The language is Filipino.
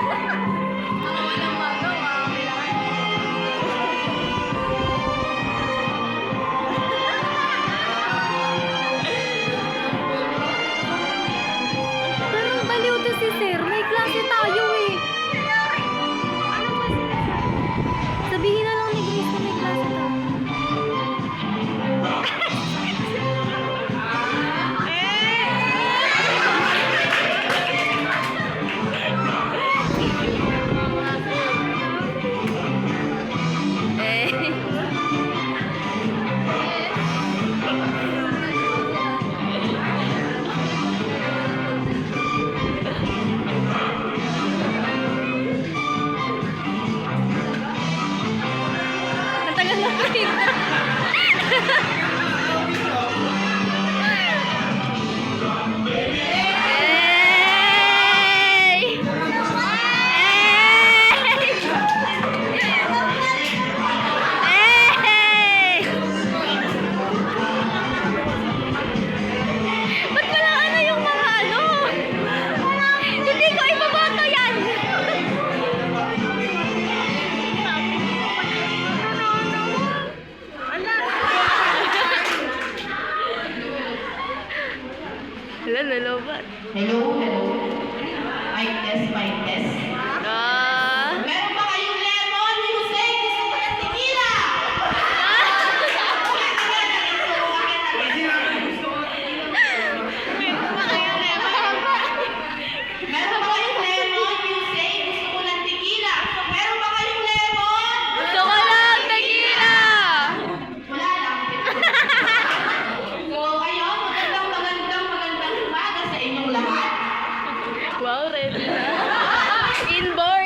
walang magawa. Parang baliw to si Sir. May klase tayo eh. Sabihin na lang ni Grace na may klase tayo. Ang tagal na kita. Ba't wala ano yung mga ano? Hindi ko iboboto yan! Hello, nalobat. Hello, hello. Mic test, mic test. Meron ba kayong lemon, music? Gusto ko ng tequila! Meron ba kayong lemon, music? Gusto ko ng tequila. Meron ba kayong lemon? Gusto ko lang, tequila! Wala lang. So, ayun, magandang umaga sa inyong lahat. Wow, ready na. Inborn!